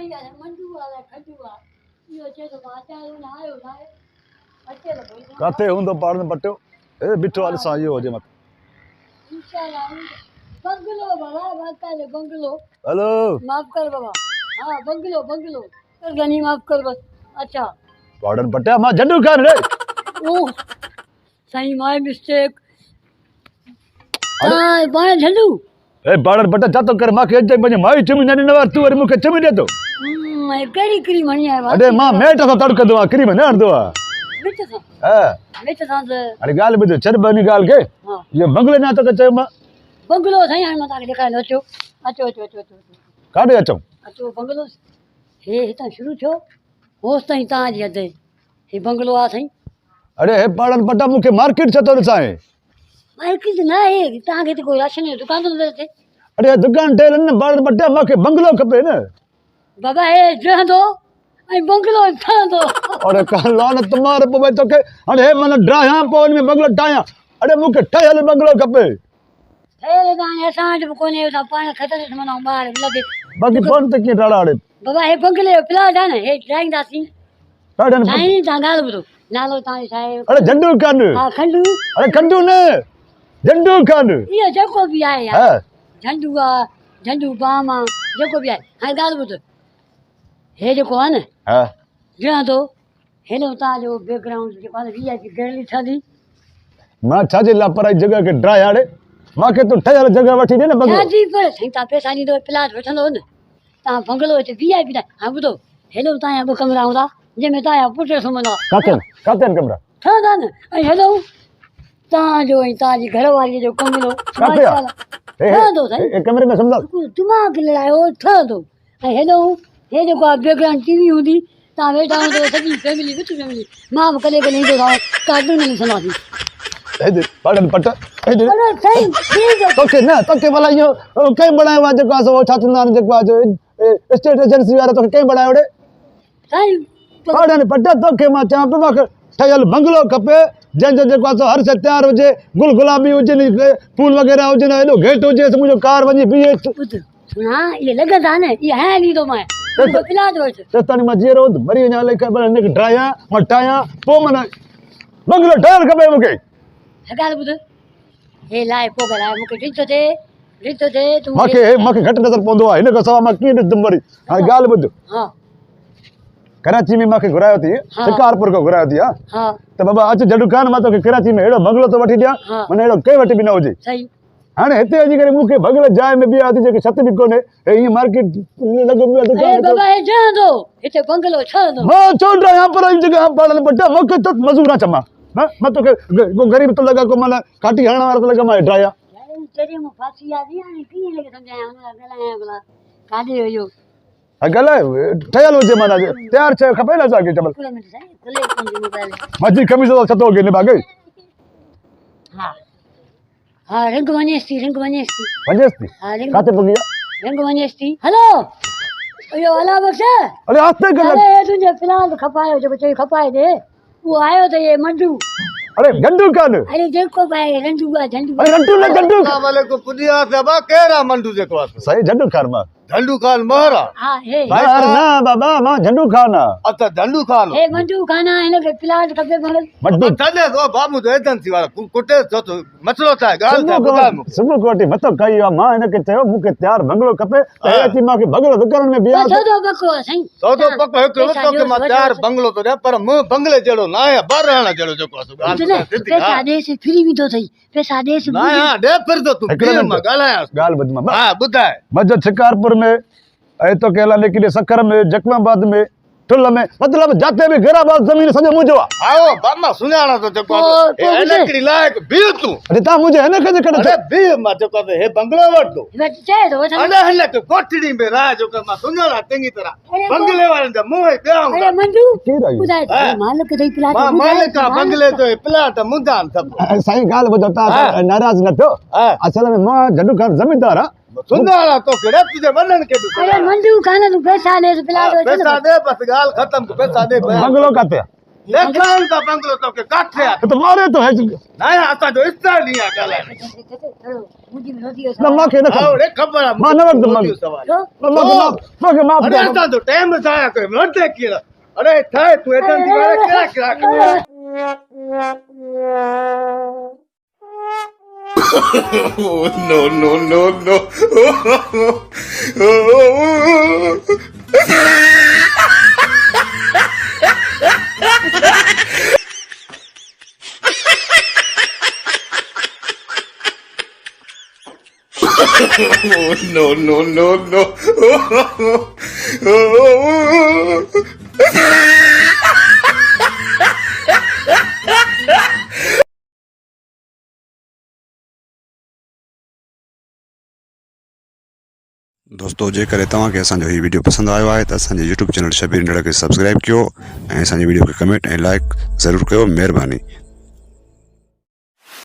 भैया मंडू वाला खजूआ यो चे तो बाचारो ना आयो ना अच्छे लो भाई काते हुंदो पाड़ में पट्यो ए बिठो वाले सा यो हो जे मत इंशाल्लाह बंगलो बाबा बाता ले बंगलो हेलो माफ कर बाबा हां बंगलो बंगलो कर गनी माफ कर बस अच्छा पाड़न पट्या मां झंडू खान रे ओ सही माय मिस्टेक हां बाण झंडू ए पाड़न पट्या जातो कर मां के अजे बने माई चमी नने नवार तू अरे मुके चमी दे तो मैं केड़ी क्रीम हणी है अरे मां मेट तो तड़क दो क्रीम न दो मिट सा हां मिट सा अरे गाल बुझ चरबनी गाल के हां ये बंगले ना तो कचे मां बंगलो सही हां मता दिखाय लो अचो अचो अचो अचो काडे अचो अचो बंगलो हे हिता शुरू छो होस ताई ता जी अदे हे बंगलो आ सही अरे हे पाड़न पट्टा मुके मार्केट छतो साए मार्केट ना है ता के कोई राशन की दुकान तो दे अरे दुकान टेल न पाड़न पट्टा माके बंगलो खपे न बाबा हे जो दो आई बंगलो था दो अरे लान तुम्हारे पे तो के अरे हे मन ड्राया पोन में बंगलो टाया अरे मुके ठयल बंगलो खपे हे दान ऐसा जो कोने सा पानी खतर से मना बाहर लगे बाकी फोन तक की डाड़ा अरे बाबा हे बंगले प्ला जाने हे ड्राइंग दासी काडन नहीं ता गाल बुतो नालो ता साहेब अरे झंडू खान हां खंडू अरे खंडू ने झंडू खान ये जको भी आए यार हां झंडूआ झंडू बामा जको भी आए हां गाल बुतो हे जो कोन हां जो दो हेलो ता जो बैकग्राउंड जो पाले वीआईपी गैलरी थादी मां छाजे लापराई जगह के ड्राया अरे मां के तो ठयल जगह वठी दे न बंगलो जी पर सही ता पैसा नी दो प्लाट वठंदो न ता बंगलो ते वीआईपी दा हां बुतो हेलो ता या कमरा हुंदा जे में ता या पुटे समनो कातन कमरा था न हेलो ता जो ता जी घर वाली जो कमरो काते था दो सही ए कमरे में समझा दिमाग लड़ायो था दो हेलो हे जो को बैकग्राउंड टीवी हुंदी ता वेठा हो सभी फैमिली विथ फैमिली मां कले के नहीं दो कार्टून नहीं सुनाती ए दे पाड़न पट्टा ए दे अरे सही ठीक है तो के वाला यो कई बनायो वा जको आसो छातना जको आजो स्टेट एजेंसी वाला तो कई बनायो रे सही पाड़न पट्टा तो के मा चा पे माके ठयल बंगलो खपे जंज जको आसो हर से तैयार होजे गुल गुलाबी होजे फूल वगैरह होजे एलो गेट होजे मुजो कार वनी बीए सुना ये लगा था ने ये है नहीं तो मैं तो पिला दो तो तनी मा जीरो बरी ना ले के बने ड्राया मटाया पो मना बंगलो ठयल खपे मुके गाल बुध हे लाए पो गलाए मुके रितो दे तू माके घट नजर पोंदो आ इन को सवा मा की दंबरी हां गाल बुध हां कराची में माके घुरायो थी शिकारपुर को घुरायो थी हां तो बाबा अच जडू खान मा तो के कराची में एड़ो बंगलो तो वठी दिया मने एड़ो कई वठी भी न होजे सही हाने हेते अजी करे मुके बंगलो जाय में भी आती जे छत भी कोने ए ये मार्केट लगो भी अरे बाबा हे जा दो इते बंगलो छ दो मां छोड़ यहां पर इन जगह पड़ल बड्डा मके तो मजूरा चमा मैं तो को गरीब तो लगा को माना काटी हणा वाला तो लगा मा ड्राया तेरे मु फांसी आ दी ने की लगे समझाया हमरा गला बोला कादे यो अगला ठयल हो जे माना तैयार छे खपे ना जाके चमल कुले में सही कुले पंजी मोबाइल मजी कमीज तो छतो के ने बागे हां हां रंग वनेस्ती वनेस्ती हां रंग काते बगिया रंग वनेस्ती हेलो यो वाला बक्सा अरे आस्ते कर अरे तुझे फिलहाल खपायो जो बच्चे खपाए दे वो आयो तो ये मंडू अरे झंडू खान अरे देखो भाई रंडू अरे झंडू अस्सलाम वालेकुम पुदिया साहब केरा मंडू जे को सही झंडू खान मा झंडू खान महारा हां हे यार ना बाबा मां झंडू खान अच्छा झंडू खान हे मंडू खाना इने के फिलहाल कबे बनल मड्डू तने तो बाबू तो एजेंसी वाला कुटे तो मसलो था गाल था बुधाम सुबह कोटी मत कई मां इने के चयो मुके तैयार बंगलो खपे एची मां के बंगलो दुकान में बिया तो बको सही तो पको एक तो के मा तैयार बंगलो तो रे पर मु बंगले जेड़ो ना है बारहाना जेड़ो जो को पैसा दे से फ्री भी तो थई पैसा दे से ना हां दे फिर तो तू मा गालाया गाल बद में हां बुधाए मज शिकारपुर में ऐ तो केला लेकिन सखर में जकमाबाद में ठुल में मतलब जाते भी गराबाद जमीन सजो मुजवा आओ बामा सुनाना तो जको ए लकड़ी लायक भी तू अरे ता मुझे है ना कदे कदे अरे भी मा जको हे बंगलो वट दो बच्चे दो अरे हल्ला के कोठड़ी में रहा जो का मा सुनाना चंगी तरह बंगले वाले दा मुंह पे आऊं अरे मंडू की रही बुधाए मालिक दई प्लाट मां मालिक का बंगले तो प्लाट मुदान सब सही गाल बजता नाराज न थो असल में मां झंडू खान जमींदार सुनाना तो केड़े तुझे बनन के तू अरे मंडू खाना तू पैसा दे प्लाट पैसा दे बस गाल खत्म पैसा दे बंगलो काते देखाऊं ता बंगलो तो के काठे आ तुम्हारे तो है ना असा जो इस्ता नहीं आ गला मुंहिंजी विरोधी आहे ना मां खे न आओ रे खबर आ मां न वठंदुमि मां छो? मूंखे माफ़ अरे कयो असा जो टाइम जाया करे लड़ते कीड़ा अरे ठाए तू एडन दी वाला केड़ा केड़ा no, no, no, no. no, no, no, no. दोस्तों जेकर तव्हांखे असांजो हीउ वीडियो पसंदि आयो आहे त असांजे यूट्यूब चैनल शबीर इंडिया खे सब्सक्राइब कयो ऐं असांजे वीडियो खे कमेंट ऐं लाइक ज़रूरु कयो महिरबानी।